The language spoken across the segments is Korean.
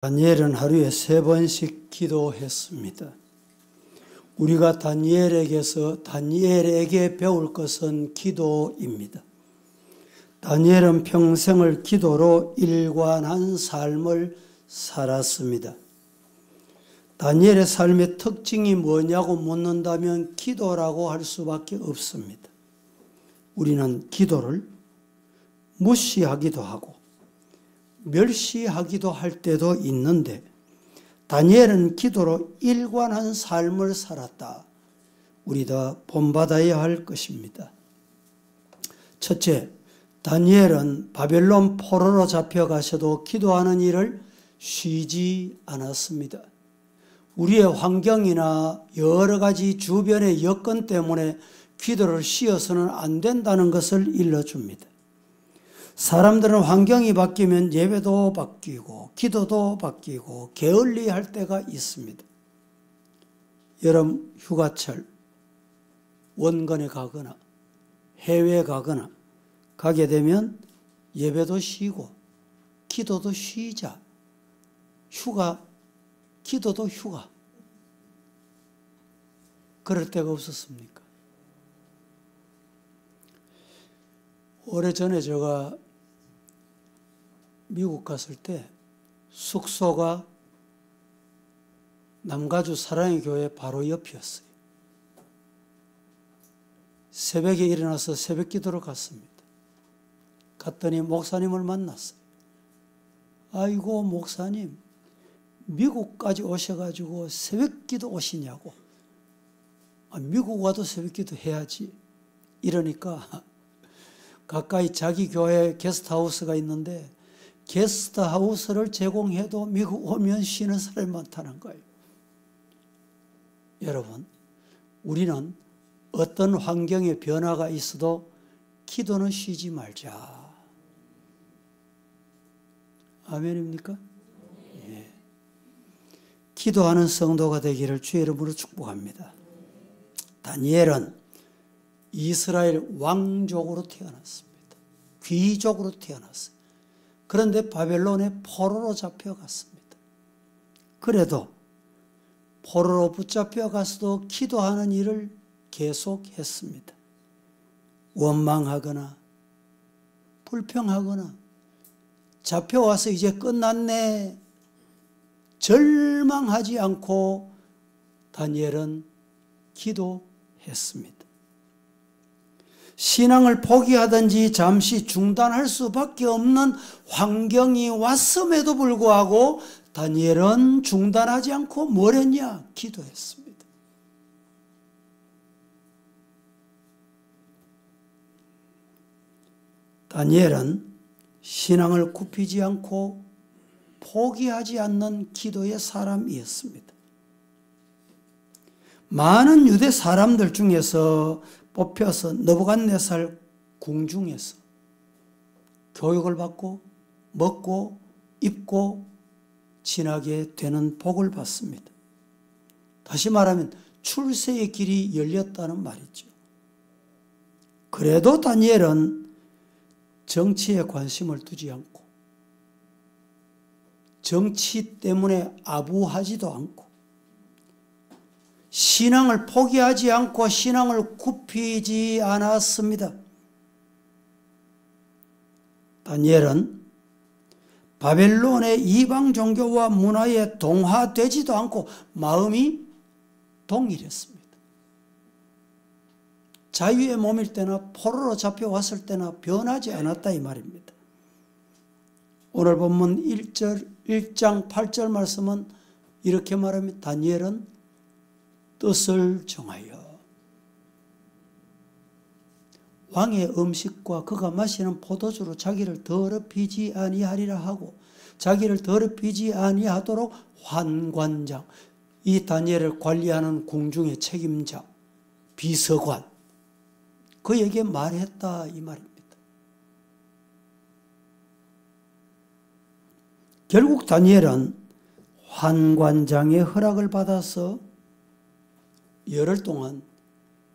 다니엘은 하루에 3번씩 기도했습니다. 우리가 다니엘에게 배울 것은 기도입니다. 다니엘은 평생을 기도로 일관한 삶을 살았습니다. 다니엘의 삶의 특징이 뭐냐고 묻는다면 기도라고 할 수밖에 없습니다. 우리는 기도를 무시하기도 하고 멸시하기도 할 때도 있는데 다니엘은 기도로 일관한 삶을 살았다. 우리 다 본받아야 할 것입니다. 첫째, 다니엘은 바벨론 포로로 잡혀가셔도 기도하는 일을 쉬지 않았습니다. 우리의 환경이나 여러 가지 주변의 여건 때문에 기도를 쉬어서는 안 된다는 것을 일러줍니다. 사람들은 환경이 바뀌면 예배도 바뀌고 기도도 바뀌고 게을리할 때가 있습니다. 여름 휴가철 원건에 가거나 해외에 가거나 가게 되면 예배도 쉬고 기도도 쉬자. 휴가, 기도도 휴가. 그럴 때가 없었습니까? 오래전에 제가 미국 갔을 때 숙소가 남가주 사랑의 교회 바로 옆이었어요. 새벽에 일어나서 새벽 기도를 갔습니다. 갔더니 목사님을 만났어요. 아이고 목사님, 미국까지 오셔가지고 새벽 기도 오시냐고. 미국 와도 새벽 기도 해야지. 이러니까 가까이 자기 교회 게스트하우스가 있는데 게스트하우스를 제공해도 미국 오면 쉬는 사람이 많다는 거예요. 여러분, 우리는 어떤 환경의 변화가 있어도 기도는 쉬지 말자. 아멘입니까? 예. 기도하는 성도가 되기를 주의 이름으로 축복합니다. 다니엘은 이스라엘 왕족으로 태어났습니다. 귀족으로 태어났어요. 그런데 바벨론의 포로로 잡혀갔습니다. 그래도 포로로 붙잡혀가서도 기도하는 일을 계속했습니다. 원망하거나 불평하거나 잡혀와서 이제 끝났네 절망하지 않고 다니엘은 기도했습니다. 신앙을 포기하든지 잠시 중단할 수밖에 없는 환경이 왔음에도 불구하고 다니엘은 중단하지 않고 뭘 했냐? 기도했습니다. 다니엘은 신앙을 굽히지 않고 포기하지 않는 기도의 사람이었습니다. 많은 유대 사람들 중에서 뽑혀서 느부갓네살 궁중에서 교육을 받고 먹고 입고 지나게 되는 복을 받습니다. 다시 말하면 출세의 길이 열렸다는 말이죠. 그래도 다니엘은 정치에 관심을 두지 않고 정치 때문에 아부하지도 않고 신앙을 포기하지 않고 신앙을 굽히지 않았습니다. 다니엘은 바벨론의 이방 종교와 문화에 동화되지도 않고 마음이 동일했습니다. 자유의 몸일 때나 포로로 잡혀왔을 때나 변하지 않았다 이 말입니다. 오늘 본문 1장 8절 말씀은 이렇게 말합니다. 다니엘은 뜻을 정하여 왕의 음식과 그가 마시는 포도주로 자기를 더럽히지 아니하리라 하고 자기를 더럽히지 아니하도록 환관장, 이 다니엘을 관리하는 궁중의 책임자, 비서관, 그에게 말했다 이 말입니다. 결국 다니엘은 환관장의 허락을 받아서 열흘 동안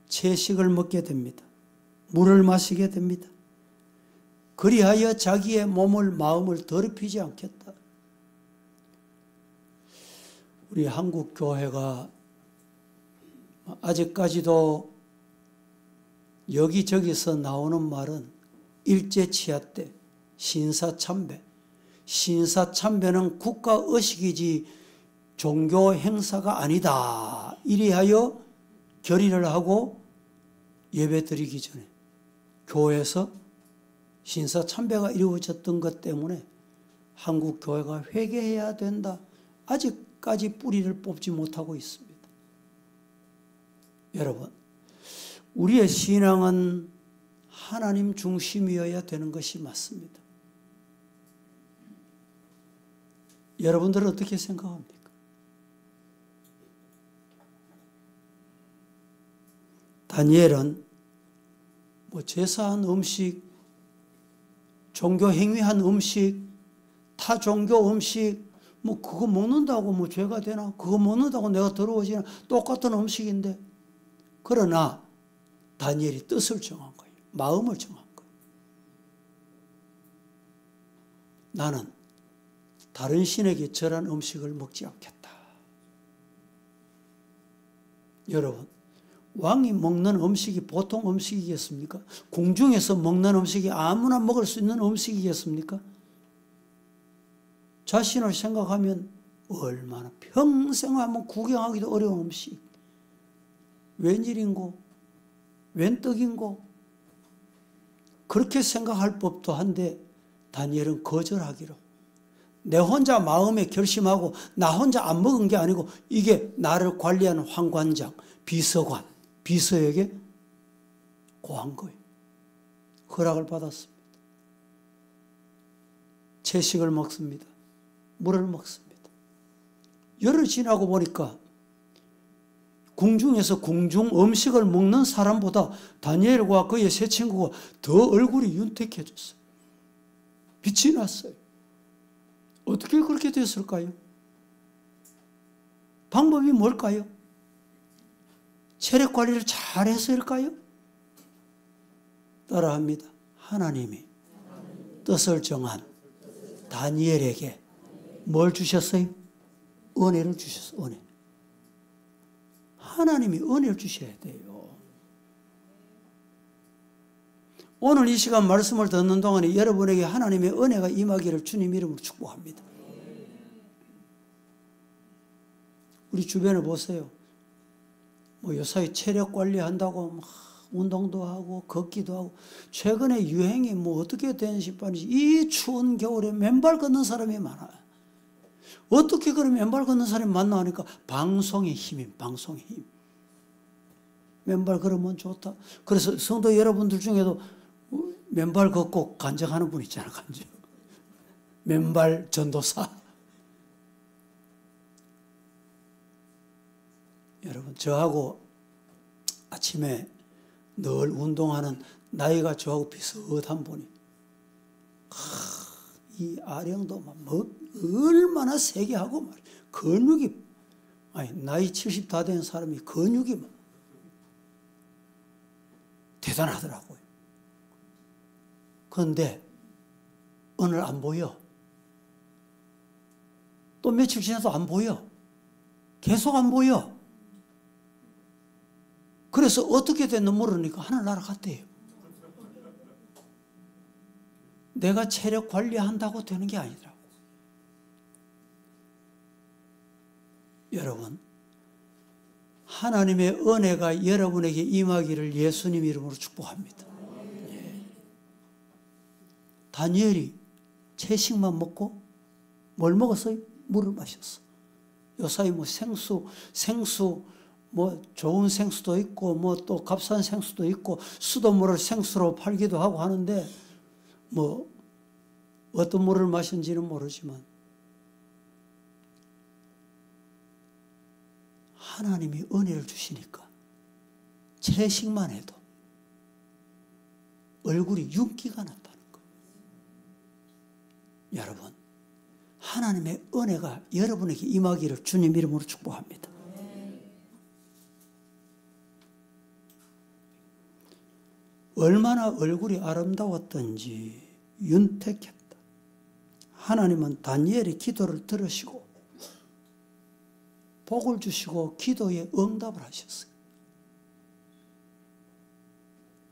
채식을 먹게 됩니다. 물을 마시게 됩니다. 그리하여 자기의 몸을 마음을 더럽히지 않겠다. 우리 한국 교회가 아직까지도 여기저기서 나오는 말은 일제치하 때 신사참배. 신사참배는 국가의식이지 종교 행사가 아니다. 이리하여 결의를 하고 예배 드리기 전에 교회에서 신사참배가 이루어졌던 것 때문에 한국 교회가 회개해야 된다. 아직까지 뿌리를 뽑지 못하고 있습니다. 여러분, 우리의 신앙은 하나님 중심이어야 되는 것이 맞습니다. 여러분들은 어떻게 생각합니까? 다니엘은 제사한 음식, 종교 행위한 음식, 타 종교 음식, 그거 먹는다고 죄가 되나? 그거 먹는다고 내가 더러워지나? 똑같은 음식인데. 그러나 다니엘이 뜻을 정한 거예요. 마음을 정한 거예요. 나는 다른 신에게 절한 음식을 먹지 않겠다. 여러분, 왕이 먹는 음식이 보통 음식이겠습니까? 궁중에서 먹는 음식이 아무나 먹을 수 있는 음식이겠습니까? 자신을 생각하면 얼마나 평생 한번 구경하기도 어려운 음식. 웬일인고? 웬 떡인고? 그렇게 생각할 법도 한데 다니엘은 거절하기로. 내 혼자 마음에 결심하고 나 혼자 안 먹은 게 아니고 이게 나를 관리하는 환관장, 비서관, 비서에게 고한 거예요. 허락을 받았습니다. 채식을 먹습니다. 물을 먹습니다. 열흘 지나고 보니까 궁중에서 궁중 음식을 먹는 사람보다 다니엘과 그의 세 친구가 더 얼굴이 윤택해졌어요. 빛이 났어요. 어떻게 그렇게 됐을까요? 방법이 뭘까요? 체력 관리를 잘해서일까요? 따라합니다. 하나님이 뜻을 정한 다니엘에게 뭘 주셨어요? 은혜를 주셨어요. 은혜. 하나님이 은혜를 주셔야 돼요. 오늘 이 시간 말씀을 듣는 동안에 여러분에게 하나님의 은혜가 임하기를 주님 이름으로 축복합니다. 우리 주변을 보세요. 요사이 체력 관리한다고 막 운동도 하고 걷기도 하고 최근에 유행이 어떻게 된 싶은지 이 추운 겨울에 맨발 걷는 사람이 많아요. 어떻게 그런 맨발 걷는 사람이 많나 하니까 방송의 힘임, 방송의 힘. 맨발 걸으면 좋다. 그래서 성도 여러분들 중에도 맨발 걷고 간증하는 분 있잖아, 간증. 맨발 전도사. 여러분, 저하고 아침에 늘 운동하는 나이가 저하고 비슷한 분이 이 아령도 얼마나 세게 하고 말이야. 근육이 나이 70 다 된 사람이 근육이 대단하더라고요. 그런데 오늘 안 보여. 또 며칠 지나도 안 보여. 계속 안 보여. 그래서 어떻게 됐는지 모르니까 하늘 날아갔대요. 내가 체력 관리한다고 되는 게 아니더라고. 여러분, 하나님의 은혜가 여러분에게 임하기를 예수님 이름으로 축복합니다. 예. 다니엘이 채식만 먹고 뭘 먹었어요? 물을 마셨어. 요사이 생수 좋은 생수도 있고 또 값싼 생수도 있고 수돗물을 생수로 팔기도 하고 하는데 어떤 물을 마신지는 모르지만 하나님이 은혜를 주시니까 채식만 해도 얼굴이 윤기가 났다는 거예요. 여러분, 하나님의 은혜가 여러분에게 임하기를 주님 이름으로 축복합니다. 얼마나 얼굴이 아름다웠던지 윤택했다. 하나님은 다니엘의 기도를 들으시고 복을 주시고 기도에 응답을 하셨어요.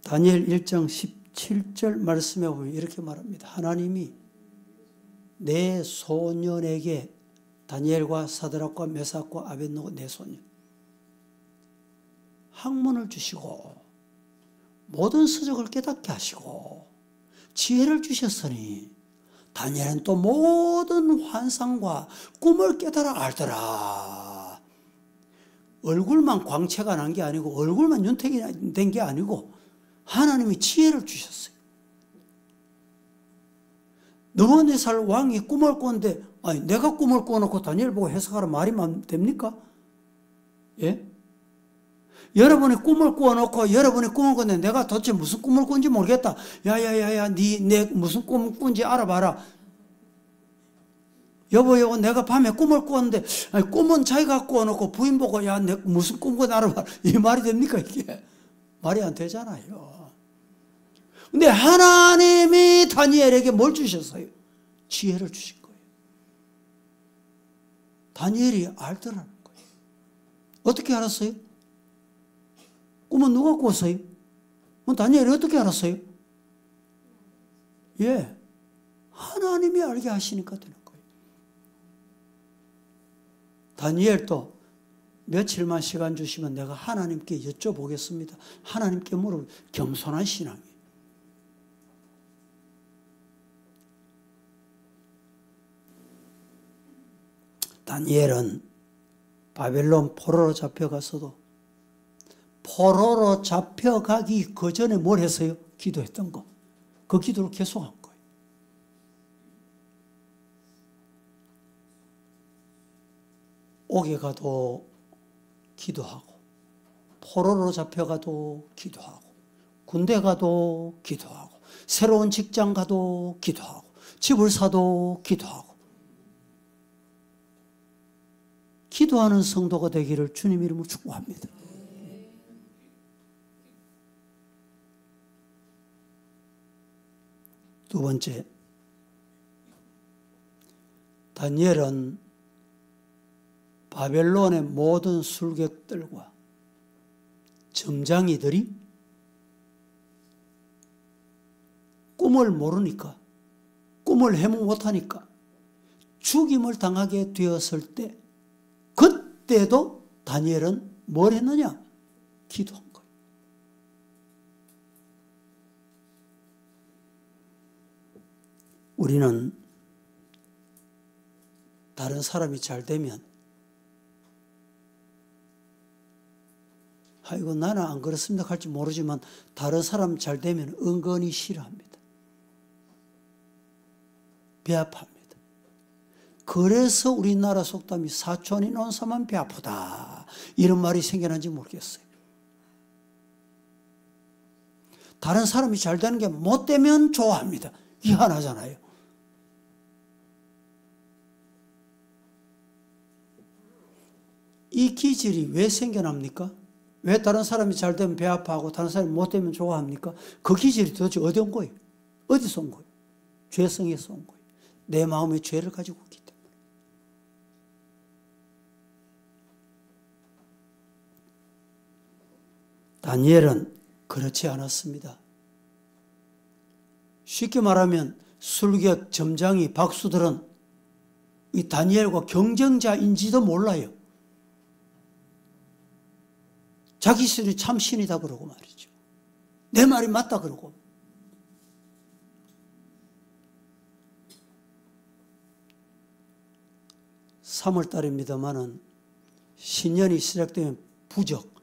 다니엘 1장 17절 말씀에 보면 이렇게 말합니다. 하나님이 내 소년에게, 다니엘과 사드락과 메삭과 아벳느고 내 소년, 학문을 주시고 모든 서적을 깨닫게 하시고 지혜를 주셨으니 다니엘은 또 모든 환상과 꿈을 깨달아 알더라. 얼굴만 광채가 난 게 아니고 얼굴만 윤택이 된 게 아니고 하나님이 지혜를 주셨어요. 느부갓네살 왕이 꿈을 꿨는데, 아니 내가 꿈을 꿔놓고 다니엘 보고 해석하라 말이면 됩니까? 예? 여러분이 꿈을 꿔놓고 여러분이 꿈을 꿨는데 내가 도대체 무슨 꿈을 꾼지 모르겠다. 야야야야, 내 무슨 꿈을 꾼지 알아봐라. 여보 내가 밤에 꿈을 꿨는데, 아니, 꿈은 자기가 꿔놓고 부인 보고 야 내 무슨 꿈 꾼지 알아봐라. 이 말이 됩니까 이게? 말이 안 되잖아요. 근데 하나님이 다니엘에게 뭘 주셨어요? 지혜를 주신 거예요. 다니엘이 알더라는 거예요. 어떻게 알았어요? 꿈은 누가 꿨어요? 다니엘이 어떻게 알았어요? 예, 하나님이 알게 하시니까 되는 거예요. 다니엘도 며칠만 시간 주시면 내가 하나님께 여쭤보겠습니다. 하나님께 물어. 겸손한 신앙이에요. 다니엘은 바벨론 포로로 잡혀가서도 포로로 잡혀가기 그 전에 뭘 했어요? 기도했던 거. 그 기도를 계속한 거예요. 옥에 가도 기도하고, 포로로 잡혀가도 기도하고, 군대 가도 기도하고, 새로운 직장 가도 기도하고, 집을 사도 기도하고. 기도하는 성도가 되기를 주님 이름으로 축복합니다. 두 번째, 다니엘은 바벨론의 모든 술객들과 점장이들이 꿈을 모르니까, 꿈을 해몽 못하니까 죽임을 당하게 되었을 때, 그때도 다니엘은 뭘 했느냐? 기도한 거예요. 우리는 다른 사람이 잘 되면 아이고 나는 안 그렇습니다 할지 모르지만 다른 사람 잘 되면 은근히 싫어합니다. 배아파합니다. 그래서 우리나라 속담이 사촌이 논사만 배 아프다 이런 말이 생겨난지 모르겠어요. 다른 사람이 잘 되는 게 못 되면 좋아합니다. 희한하잖아요. 이 기질이 왜 생겨납니까? 왜 다른 사람이 잘 되면 배 아파하고 다른 사람이 못 되면 좋아합니까? 그 기질이 도대체 어디 온 거예요? 어디서 온 거예요? 죄성에서 온 거예요. 내 마음에 죄를 가지고 있기 때문에. 다니엘은 그렇지 않았습니다. 쉽게 말하면 술객, 점장이, 박수들은 이 다니엘과 경쟁자인지도 몰라요. 자기 스스로 참 신이다 그러고 말이죠. 내 말이 맞다 그러고. (3월달입니다마는) 신년이 시작되면 부적,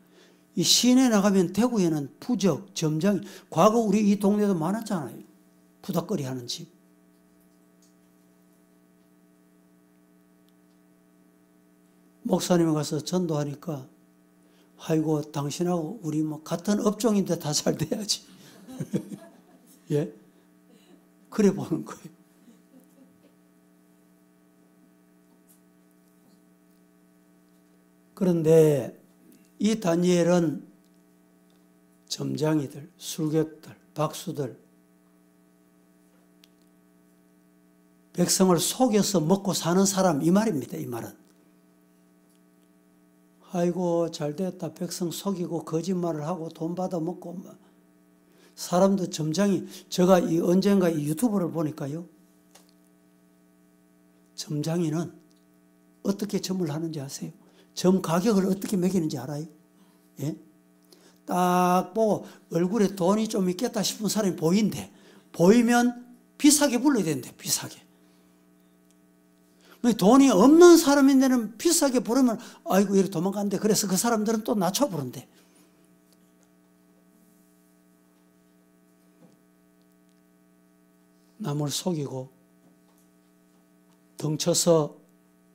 이 시내 나가면 대구에는 부적, 점장이, 과거 우리 이 동네도 많았잖아요. 부닥거리 하는 집. 목사님이 가서 전도하니까 아이고 당신하고 우리 뭐 같은 업종인데 다 잘 돼야지. 예? 그래 보는 거예요. 그런데 이 다니엘은 점장이들, 술객들, 박수들, 백성을 속여서 먹고 사는 사람 이 말입니다. 이 말은. 아이고 잘됐다. 백성 속이고 거짓말을 하고 돈 받아먹고 뭐. 사람도 점장이, 제가 언젠가 이 유튜브를 보니까요, 점장이는 어떻게 점을 하는지 아세요? 점 가격을 어떻게 매기는지 알아요? 예? 딱 보고 얼굴에 돈이 좀 있겠다 싶은 사람이 보이면 비싸게 불러야 되는데, 비싸게. 돈이 없는 사람인데는 비싸게 부르면 아이고 이렇게 도망간대. 그래서 그 사람들은 또 낮춰 부른대. 남을 속이고 덩쳐서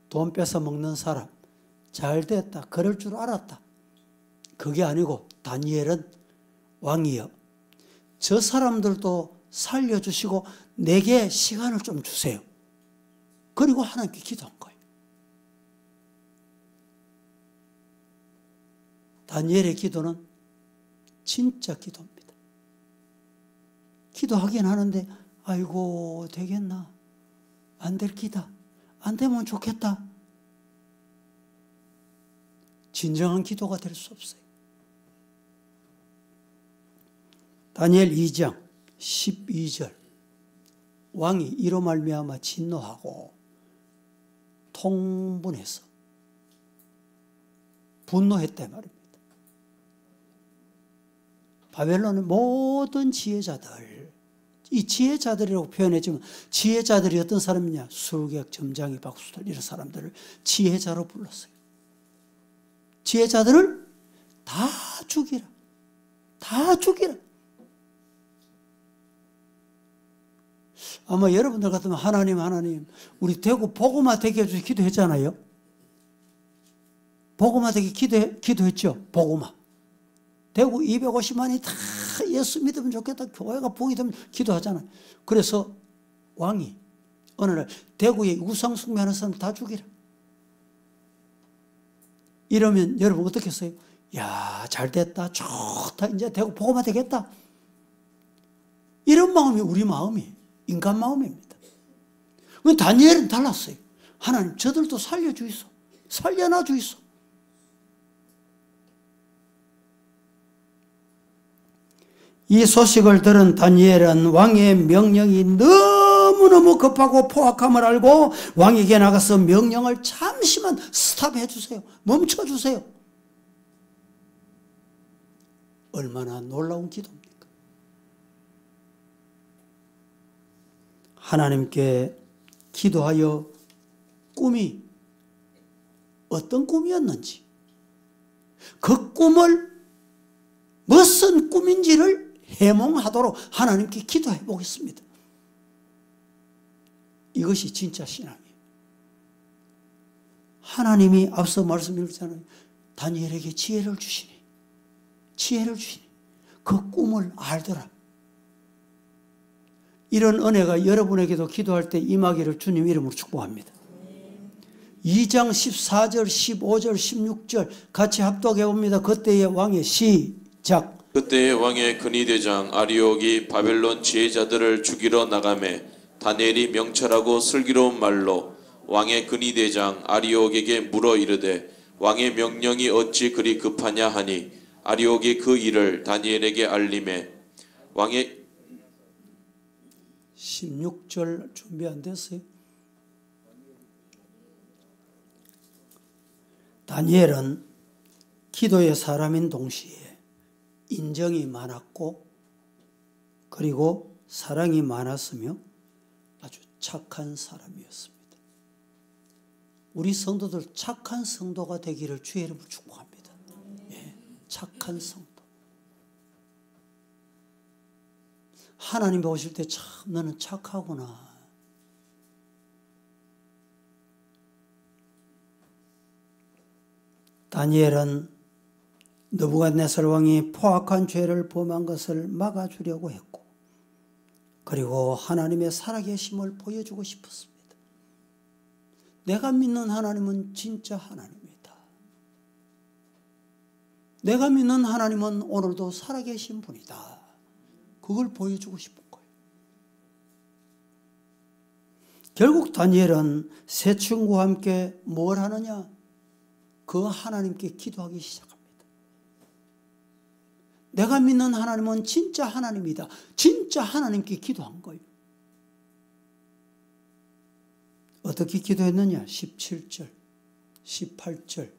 돈 뺏어 먹는 사람, 잘됐다, 그럴 줄 알았다. 그게 아니고 다니엘은 왕이여, 저 사람들도 살려주시고 내게 시간을 좀 주세요. 그리고 하나님께 기도한 거예요. 다니엘의 기도는 진짜 기도입니다. 기도하긴 하는데 아이고 되겠나? 안 될 기다. 안 되면 좋겠다. 진정한 기도가 될 수 없어요. 다니엘 2장 12절, 왕이 이로 말미암아 진노하고 통분해서 분노했단 말입니다. 바벨론의 모든 지혜자들, 이 지혜자들이라고 표현했지만 지혜자들이 어떤 사람이냐? 술객, 점장이, 박수들 이런 사람들을 지혜자로 불렀어요. 지혜자들을 다 죽이라. 다 죽이라. 아마 여러분들 같으면 하나님 우리 대구 복음화 되게 해주셔서 기도했잖아요. 복음화 되게 기도했죠. 복음화. 대구 250만이 다 예수 믿으면 좋겠다. 교회가 복이 되면 기도하잖아요. 그래서 왕이 어느 날 대구에 우상 숭배하는 사람 다 죽이라. 이러면 여러분 어떻게 했어요? 야, 잘됐다. 좋다. 이제 대구 복음화 되겠다. 이런 마음이 우리 마음이 인간 마음입니다. 다니엘은 달랐어요. 하나님 저들도 살려주이소. 살려놔 주이소. 이 소식을 들은 다니엘은 왕의 명령이 너무너무 급하고 포악함을 알고 왕에게 나가서 명령을 잠시만 스탑해 주세요. 멈춰 주세요. 얼마나 놀라운 기도입니까? 하나님께 기도하여 꿈이 어떤 꿈이었는지, 그 꿈을 무슨 꿈인지를 해몽하도록 하나님께 기도해 보겠습니다. 이것이 진짜 신앙이에요. 하나님이 앞서 말씀드렸잖아요. 다니엘에게 지혜를 주시니, 지혜를 주시니 그 꿈을 알더라. 이런 은혜가 여러분에게도 기도할 때 임하기를 주님 이름으로 축복합니다. 2장 14절, 15절, 16절 같이 합독해 봅니다. 그때의 왕의 시작. 그때의 왕의 근위대장 아리옥이 바벨론 지혜자들을 죽이러 나가매 다니엘이 명철하고 슬기로운 말로 왕의 근위대장 아리옥에게 물어 이르되 왕의 명령이 어찌 그리 급하냐 하니 아리옥이 그 일을 다니엘에게 알림해 왕의 16절 준비 안 됐어요? 다니엘은 기도의 사람인 동시에 인정이 많았고 그리고 사랑이 많았으며 아주 착한 사람이었습니다. 우리 성도들 착한 성도가 되기를 주의 이름으로 축복합니다. 예, 착한 성도. 하나님 보실 때 참 너는 착하구나. 다니엘은 느부갓네살 왕이 포악한 죄를 범한 것을 막아주려고 했고 그리고 하나님의 살아계심을 보여주고 싶었습니다. 내가 믿는 하나님은 진짜 하나님이다. 내가 믿는 하나님은 오늘도 살아계신 분이다. 그걸 보여주고 싶은 거예요. 결국 다니엘은 세 친구와 함께 뭘 하느냐? 그 하나님께 기도하기 시작합니다. 내가 믿는 하나님은 진짜 하나님이다. 진짜 하나님께 기도한 거예요. 어떻게 기도했느냐? 17절, 18절.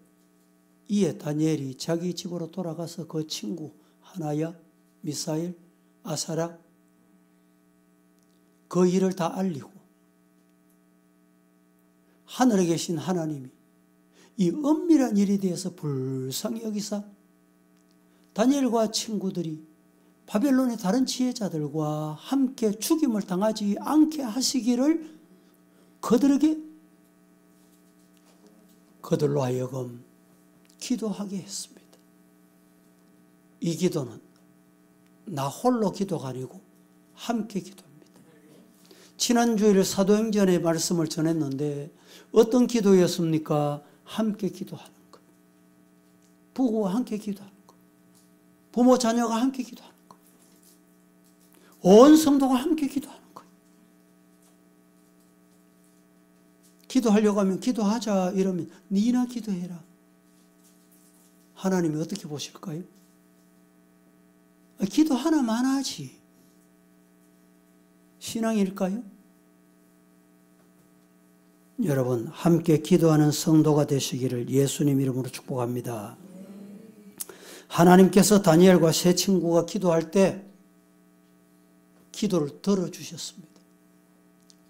이에 다니엘이 자기 집으로 돌아가서 그 친구 하나야, 미사엘, 아사랴 그 일을 다 알리고 하늘에 계신 하나님이 이 은밀한 일에 대해서 불쌍히 여기사 다니엘과 친구들이 바벨론의 다른 지혜자들과 함께 죽임을 당하지 않게 하시기를 그들로 하여금 기도하게 했습니다. 이 기도는 나 홀로 기도가 아니고 함께 기도합니다. 지난주일 사도행전의 말씀을 전했는데 어떤 기도였습니까? 함께 기도하는 것. 부부와 함께 기도하는 것. 부모 자녀가 함께 기도하는 것. 온 성도가 함께 기도하는 것. 기도하려고 하면 기도하자 이러면 니나 기도해라. 하나님이 어떻게 보실까요? 기도 하나만 하지. 신앙일까요? 여러분, 함께 기도하는 성도가 되시기를 예수님 이름으로 축복합니다. 하나님께서 다니엘과 세 친구가 기도할 때 기도를 들어주셨습니다.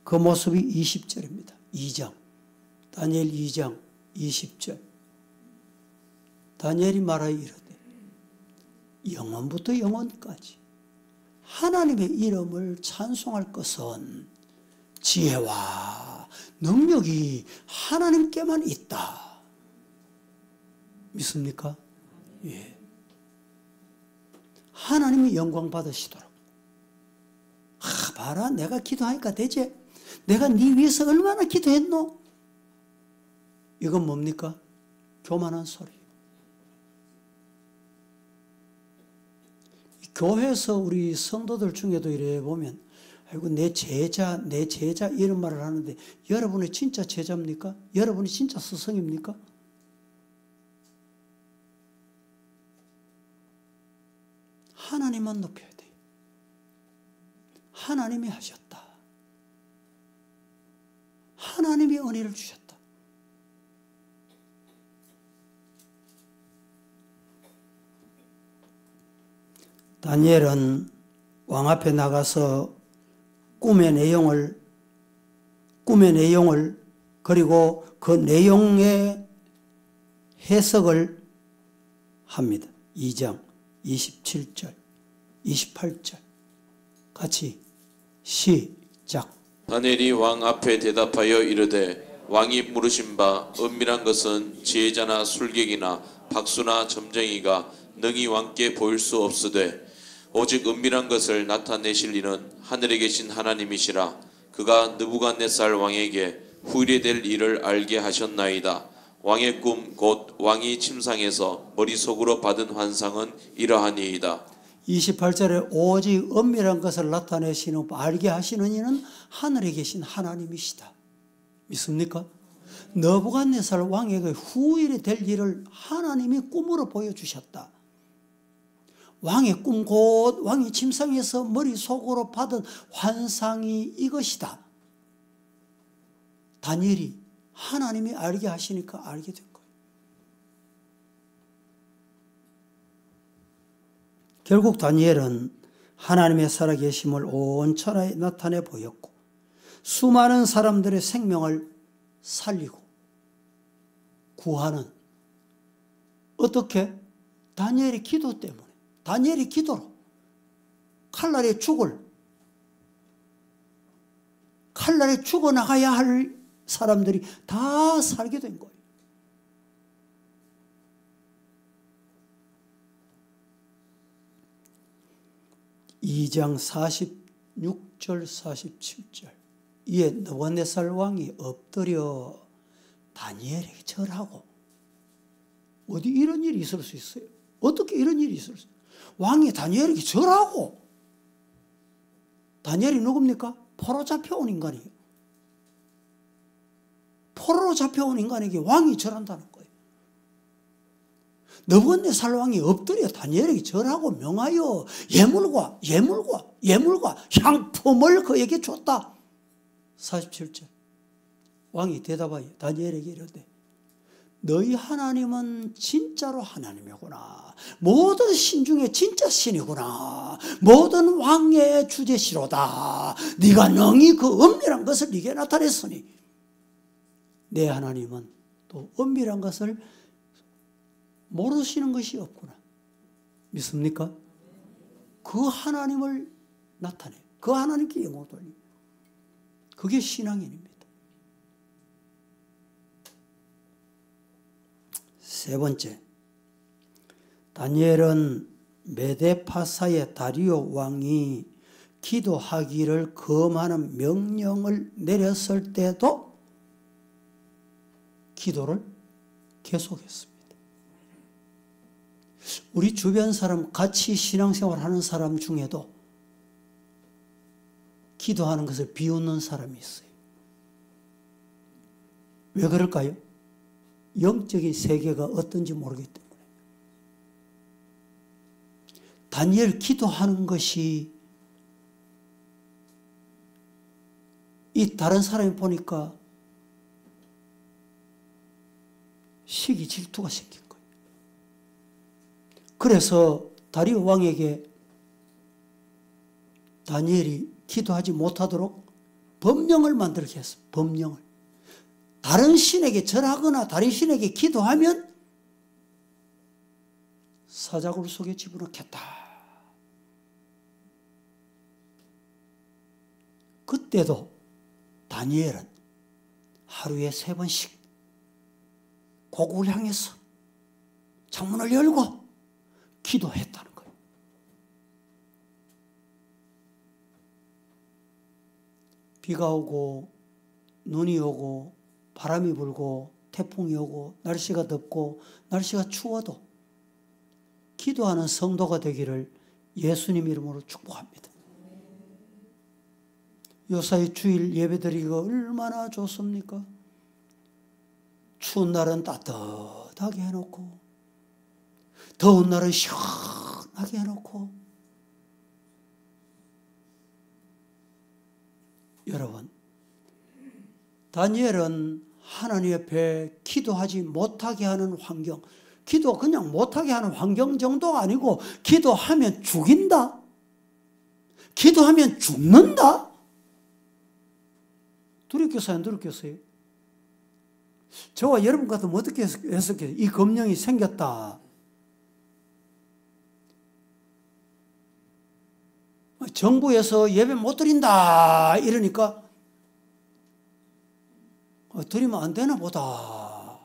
그 모습이 20절입니다. 2장. 다니엘 2장 20절. 다니엘이 말하여 이르되 영원부터 영원까지 하나님의 이름을 찬송할 것은 지혜와 능력이 하나님께만 있다. 믿습니까? 예. 하나님이 영광 받으시도록. 봐라, 내가 기도하니까 되지. 내가 네 위해서 얼마나 기도했노? 이건 뭡니까? 교만한 소리. 교회에서 우리 성도들 중에도 이래 보면 아이고 내 제자 이런 말을 하는데 여러분이 진짜 제자입니까? 여러분이 진짜 스승입니까? 하나님만 높여야 돼요. 하나님이 하셨다. 하나님이 은혜를 주셨다. 다니엘은 왕 앞에 나가서 꿈의 내용을 그리고 그 내용의 해석을 합니다. 2장 27절 28절 같이 시작. 다니엘이 왕 앞에 대답하여 이르되 왕이 물으신 바 은밀한 것은 지혜자나 술객이나 박수나 점쟁이가 능히 왕께 보일 수 없으되 오직 은밀한 것을 나타내실 이는 하늘에 계신 하나님이시라. 그가 느부갓네살 왕에게 후일에 될 일을 알게 하셨나이다. 왕의 꿈 곧 왕이 침상에서 머릿속으로 받은 환상은 이러하니이다. 28절에 오직 은밀한 것을 나타내시는 알게 하시는 이는 하늘에 계신 하나님이시다. 믿습니까? 느부갓네살 왕에게 후일에 될 일을 하나님이 꿈으로 보여주셨다. 왕의 꿈 곧 왕이 침상에서 머릿속으로 받은 환상이 이것이다. 다니엘이 하나님이 알게 하시니까 알게 된 거예요. 결국 다니엘은 하나님의 살아계심을 온 천하에 나타내 보였고 수많은 사람들의 생명을 살리고 구하는 어떻게? 다니엘의 기도 때문에 다니엘의 기도로 칼날에 죽어나가야 할 사람들이 다 살게 된 거예요. (2장 46절 47절) 이에 느부갓네살 왕이 엎드려 다니엘에게 절하고. 어디 이런 일이 있을 수 있어요? 어떻게 이런 일이 있을 수 있어요? 왕이 다니엘에게 절하고. 다니엘이 누굽니까? 포로 잡혀온 인간이에요. 포로로 잡혀온 인간에게 왕이 절한다는 거예요. 느부갓네살 왕이 엎드려 다니엘에게 절하고 명하여 예물과 향품을 그에게 줬다. 47절 왕이 대답하여 다니엘에게 이르되 너희 하나님은 진짜로 하나님이구나. 모든 신 중에 진짜 신이구나. 모든 왕의 주제시로다. 네가 능히 그 은밀한 것을 네게 나타냈으니 내 하나님은 또 은밀한 것을 모르시는 것이 없구나. 믿습니까? 그 하나님을 나타내. 그 하나님께 영광 돌리. 그게 신앙인입니다. 세 번째, 다니엘은 메데파사의 다리오 왕이 기도하기를 금하는 명령을 내렸을 때도 기도를 계속했습니다. 우리 주변 사람, 같이 신앙생활 하는 사람 중에도 기도하는 것을 비웃는 사람이 있어요. 왜 그럴까요? 영적인 세계가 어떤지 모르기 때문에. 다니엘 기도하는 것이 이 다른 사람이 보니까 시기 질투가 생긴 거예요. 그래서 다리오 왕에게 다니엘이 기도하지 못하도록 법령을 만들게 했어요. 법령을. 다른 신에게 절하거나 다른 신에게 기도하면 사자굴 속에 집어넣겠다. 그때도 다니엘은 하루에 3번씩 고국을 향해서 창문을 열고 기도했다는 거예요. 비가 오고 눈이 오고 바람이 불고 태풍이 오고 날씨가 덥고 날씨가 추워도 기도하는 성도가 되기를 예수님 이름으로 축복합니다. 요사이 주일 예배드리기가 얼마나 좋습니까? 추운 날은 따뜻하게 해놓고 더운 날은 시원하게 해놓고 여러분, 다니엘은 하나님 옆에 기도하지 못하게 하는 환경, 기도 그냥 못하게 하는 환경 정도가 아니고 기도하면 죽인다? 기도하면 죽는다? 두렵겠어요? 안 두렵겠어요? 저와 여러분 같으면 어떻게 했었겠어요? 이 검령이 생겼다. 정부에서 예배 못 드린다 이러니까 드리면 안 되나 보다.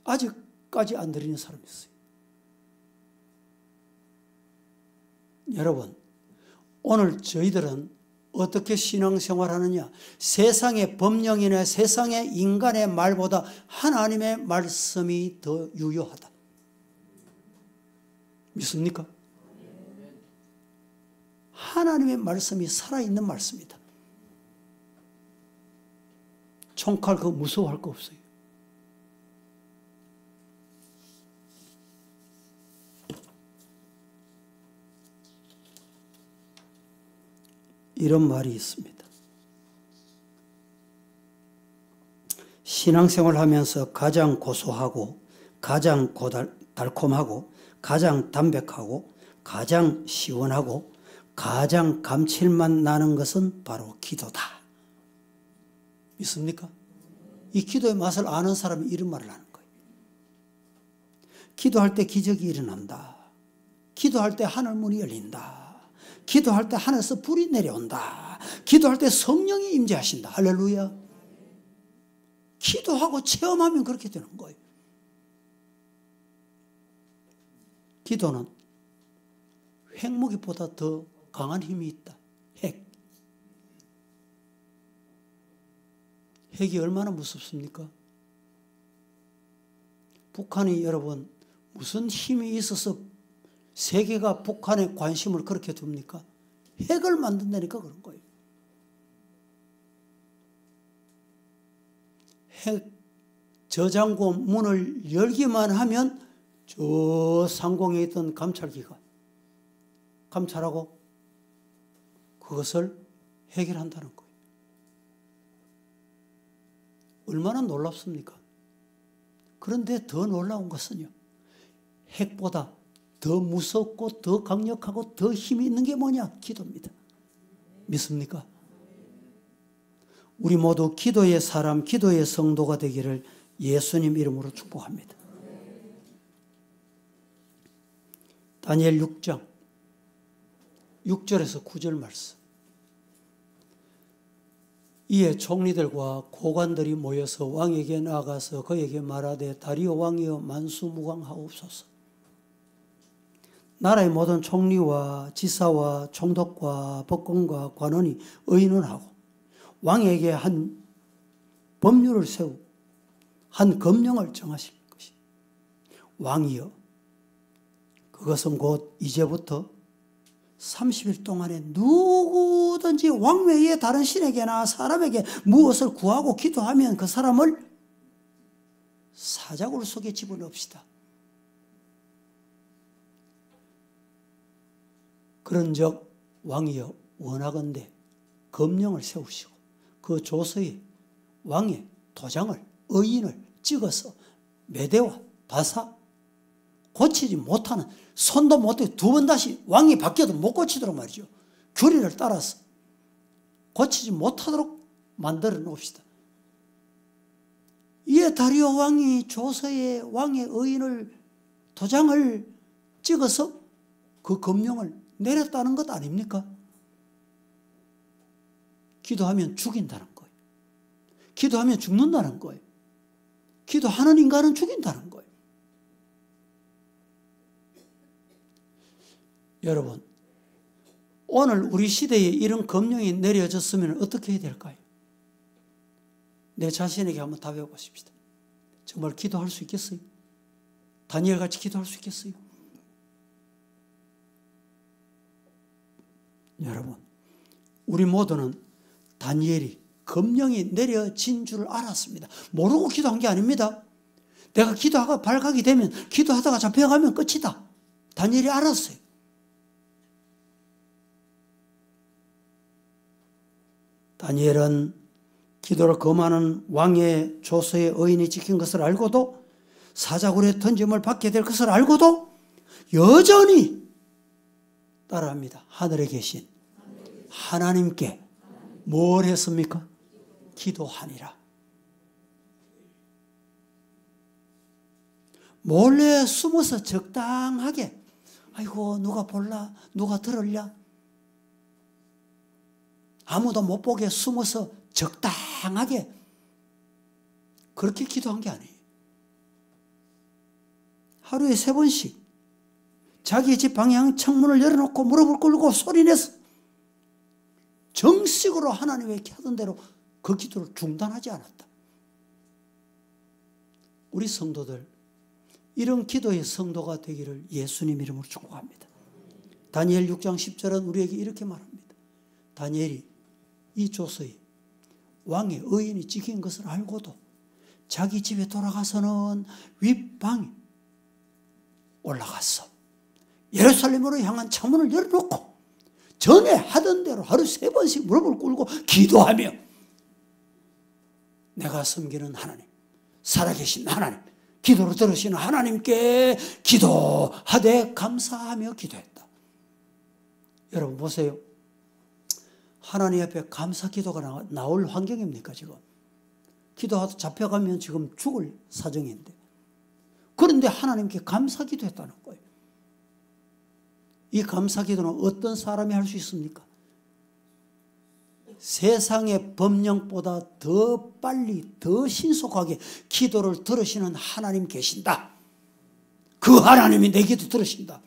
아직까지 안 드리는 사람이 있어요. 여러분, 오늘 저희들은 어떻게 신앙생활하느냐? 세상의 법령이나 세상의 인간의 말보다 하나님의 말씀이 더 유효하다. 믿습니까? 하나님의 말씀이 살아있는 말씀이다. 총칼 그거 무서워할 거 없어요. 이런 말이 있습니다. 신앙생활 하면서 가장 고소하고 가장 달콤하고 가장 담백하고 가장 시원하고 가장 감칠맛 나는 것은 바로 기도다. 믿습니까? 이 기도의 맛을 아는 사람이 이런 말을 하는 거예요. 기도할 때 기적이 일어난다. 기도할 때 하늘문이 열린다. 기도할 때 하늘에서 불이 내려온다. 기도할 때 성령이 임재하신다. 할렐루야. 기도하고 체험하면 그렇게 되는 거예요. 기도는 핵무기보다 더 강한 힘이 있다. 핵이 얼마나 무섭습니까? 북한이 여러분 무슨 힘이 있어서 세계가 북한에 관심을 그렇게 둡니까? 핵을 만든다니까 그런 거예요. 핵 저장고 문을 열기만 하면 저 상공에 있던 감찰기가 감찰하고 그것을 해결한다는 거예요. 얼마나 놀랍습니까? 그런데 더 놀라운 것은요, 핵보다 더 무섭고 더 강력하고 더 힘이 있는 게 뭐냐? 기도입니다. 믿습니까? 우리 모두 기도의 사람, 기도의 성도가 되기를 예수님 이름으로 축복합니다. 다니엘 6장 6절에서 9절 말씀. 이에 총리들과 고관들이 모여서 왕에게 나아가서 그에게 말하되 다리오 왕이여 만수무강하옵소서. 나라의 모든 총리와 지사와 총독과 법관과 관원이 의논하고 왕에게 한 법률을 세우고 한 검령을 정하실 것이. 왕이여, 그것은 곧 이제부터 30일 동안에 누구든지 왕 외에 다른 신에게나 사람에게 무엇을 구하고 기도하면 그 사람을 사자굴 속에 집어넣읍시다. 그런즉 왕이여 원하건대 검령을 세우시고 그 조서에 왕의 도장을 의인을 찍어서 메대와 바사 고치지 못하는, 손도 못해 두 번 다시 왕이 바뀌어도 못 고치도록 말이죠. 규례를 따라서 고치지 못하도록 만들어 놓읍시다. 이에 다리오 왕이 조서에 왕의 의인을 도장을 찍어서 그 검령을 내렸다는 것 아닙니까? 기도하면 죽인다는 거예요. 기도하면 죽는다는 거예요. 기도하는 인간은 죽인다는 거예요. 여러분, 오늘 우리 시대에 이런 검령이 내려졌으면 어떻게 해야 될까요? 내 자신에게 한번 답해 보십시다. 정말 기도할 수 있겠어요? 다니엘같이 기도할 수 있겠어요? 여러분, 우리 모두는 다니엘이 검령이 내려진 줄 알았습니다. 모르고 기도한 게 아닙니다. 내가 기도하고 발각이 되면, 기도하다가 잡혀가면 끝이다. 다니엘이 알았어요. 다니엘은 기도를 금하는 왕의 조서에 의인이 찍힌 것을 알고도, 사자굴에 던짐을 받게 될 것을 알고도 여전히 따라합니다. 하늘에 계신 하나님께 뭘 했습니까? 기도하니라. 몰래 숨어서 적당하게, 아이고 누가 볼라, 누가 들을랴, 아무도 못 보게 숨어서 적당하게 그렇게 기도한 게 아니에요. 하루에 3번씩 자기 집 방향 창문을 열어놓고 무릎을 꿇고 소리내서 정식으로 하나님의 하던 대로 그 기도를 중단하지 않았다. 우리 성도들, 이런 기도의 성도가 되기를 예수님 이름으로 축복합니다. 다니엘 6장 10절은 우리에게 이렇게 말합니다. 다니엘이 이 조서에 왕의 의인이 찍힌 것을 알고도 자기 집에 돌아가서는 윗방에 올라갔어. 예루살렘으로 향한 창문을 열어놓고 전에 하던 대로 하루 3번씩 무릎을 꿇고 기도하며 내가 섬기는 하나님, 살아계신 하나님, 기도를 들으시는 하나님께 기도하되 감사하며 기도했다. 여러분 보세요. 하나님 앞에 감사 기도가 나올 환경입니까 지금? 기도하다 잡혀가면 지금 죽을 사정인데, 그런데 하나님께 감사 기도했다는 거예요. 이 감사 기도는 어떤 사람이 할 수 있습니까? 세상의 법령보다 더 빨리, 더 신속하게 기도를 들으시는 하나님 계신다. 그 하나님이 내 기도 들으신다.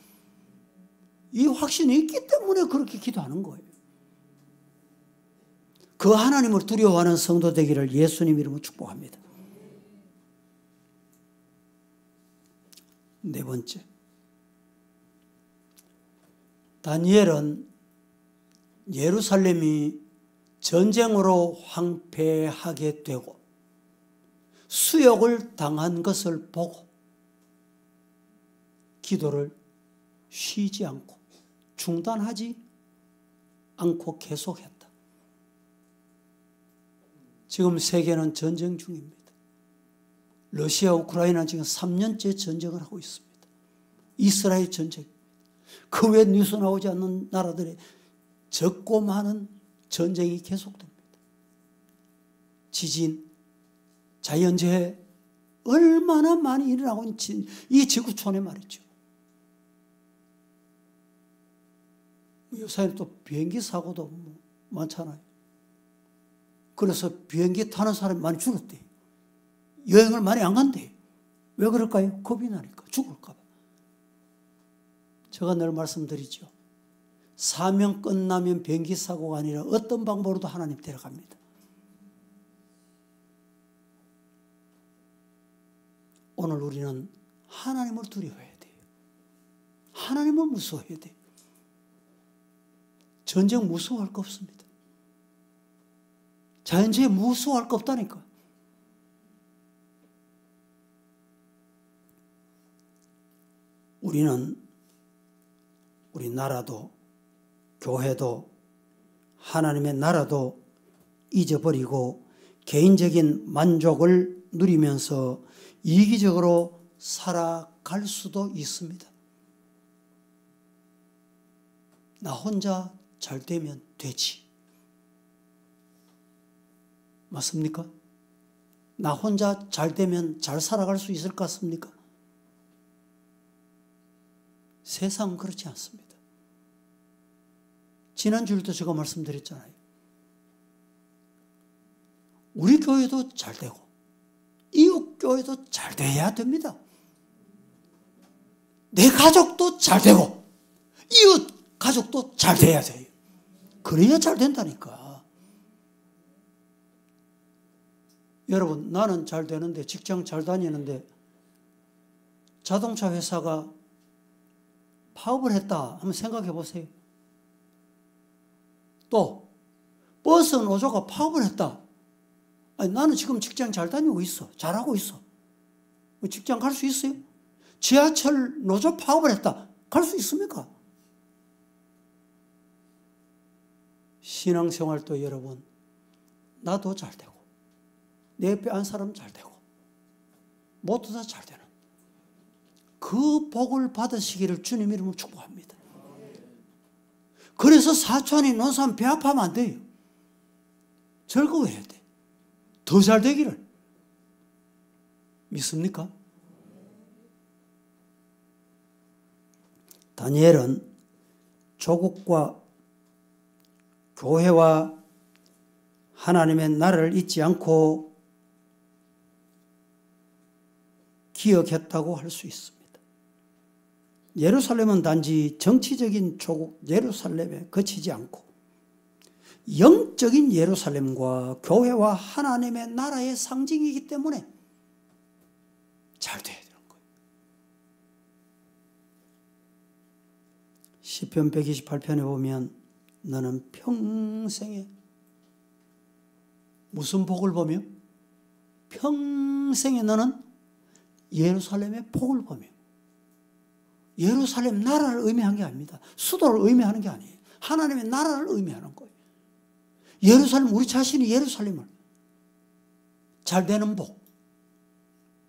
이 확신이 있기 때문에 그렇게 기도하는 거예요. 그 하나님을 두려워하는 성도 되기를 예수님 이름으로 축복합니다. 4번째, 다니엘은 예루살렘이 전쟁으로 황폐하게 되고 수욕을 당한 것을 보고 기도를 쉬지 않고 중단하지 않고 계속했다. 지금 세계는 전쟁 중입니다. 러시아, 우크라이나는 지금 3년째 전쟁을 하고 있습니다. 이스라엘 전쟁. 그 외 뉴스 나오지 않는 나라들의 적고 많은 전쟁이 계속됩니다. 지진, 자연재해 얼마나 많이 일어나고 있는 이 지구촌에 말이죠. 요새는 또 비행기 사고도 많잖아요. 그래서 비행기 타는 사람이 많이 줄었대요. 여행을 많이 안 간대요. 왜 그럴까요? 겁이 나니까, 죽을까 봐. 제가 늘 말씀드리죠. 사명 끝나면 비행기 사고가 아니라 어떤 방법으로도 하나님 데려갑니다. 오늘 우리는 하나님을 두려워해야 돼요. 하나님을 무서워해야 돼요. 전쟁 무서워할 거 없습니다. 자연재해 무서워할 거 없다니까. 우리는 우리 나라도 교회도 하나님의 나라도 잊어버리고 개인적인 만족을 누리면서 이기적으로 살아갈 수도 있습니다. 나 혼자 잘 되면 되지. 맞습니까? 나 혼자 잘 되면 잘 살아갈 수 있을 것 같습니까? 세상은 그렇지 않습니다. 지난주에도 제가 말씀드렸잖아요. 우리 교회도 잘 되고 이웃 교회도 잘 돼야 됩니다. 내 가족도 잘 되고 이웃 가족도 잘 돼야 돼요. 그래야 잘 된다니까. 여러분, 나는 잘 되는데, 직장 잘 다니는데 자동차 회사가 파업을 했다 한번 생각해 보세요. 또 버스 노조가 파업을 했다. 아니, 나는 지금 직장 잘 다니고 있어. 잘하고 있어. 직장 갈 수 있어요? 지하철 노조 파업을 했다. 갈 수 있습니까? 신앙생활도 여러분, 나도 잘 되고 내 옆에 안 사람 잘 되고 모두 다 잘 되는 그 복을 받으시기를 주님 이름으로 축복합니다. 그래서 사촌이 논 사람 배 아파하면 안 돼요. 즐거워해야 돼. 더 잘 되기를. 믿습니까? 다니엘은 조국과 교회와 하나님의 나라를 잊지 않고 기억했다고 할 수 있습니다. 예루살렘은 단지 정치적인 조국 예루살렘에 그치지 않고 영적인 예루살렘과 교회와 하나님의 나라의 상징이기 때문에 잘 돼야 되는 거예요. 시편 128편에 보면 너는 평생에 무슨 복을 보며? 평생에 너는 예루살렘의 복을 보며. 예루살렘 나라를 의미한 게 아닙니다. 수도를 의미하는 게 아니에요. 하나님의 나라를 의미하는 거예요. 예루살렘, 우리 자신이 예루살렘을 잘 되는 복,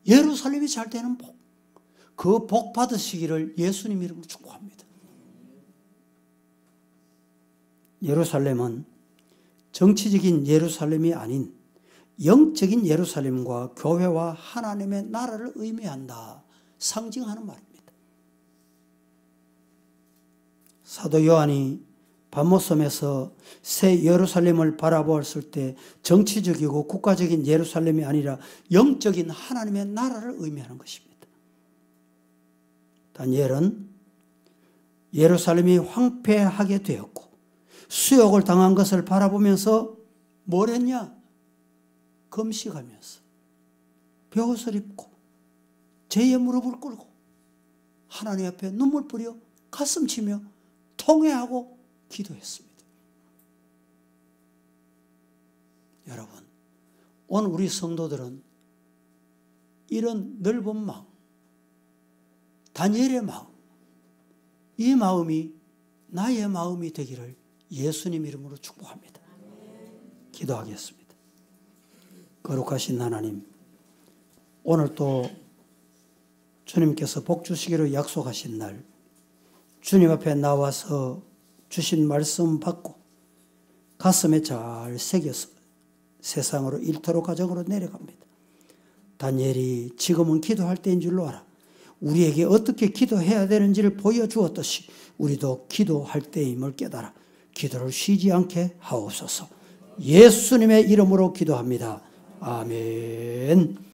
예루살렘이 잘 되는 복, 그 복 받으시기를 예수님 이름으로 축복합니다. 예루살렘은 정치적인 예루살렘이 아닌 영적인 예루살렘과 교회와 하나님의 나라를 의미한다, 상징하는 말입니다. 사도 요한이 바모섬에서 새 예루살렘을 바라보았을 때 정치적이고 국가적인 예루살렘이 아니라 영적인 하나님의 나라를 의미하는 것입니다. 다니엘은 예루살렘이 황폐하게 되었고 수욕을 당한 것을 바라보면서 뭘 했냐? 금식하면서 벼옷을 입고 죄의 무릎을 꿇고 하나님 앞에 눈물 뿌려 가슴 치며 통회하고 기도했습니다. 여러분, 오늘 우리 성도들은 이런 넓은 마음, 다니엘의 마음, 이 마음이 나의 마음이 되기를 예수님 이름으로 축복합니다. 기도하겠습니다. 거룩하신 하나님, 오늘 또 주님께서 복 주시기로 약속하신 날 주님 앞에 나와서 주신 말씀 받고 가슴에 잘 새겨서 세상으로 일터로 가정으로 내려갑니다. 다니엘이 지금은 기도할 때인 줄로 알아. 우리에게 어떻게 기도해야 되는지를 보여주었듯이 우리도 기도할 때임을 깨달아 기도를 쉬지 않게 하옵소서. 예수님의 이름으로 기도합니다. 아멘.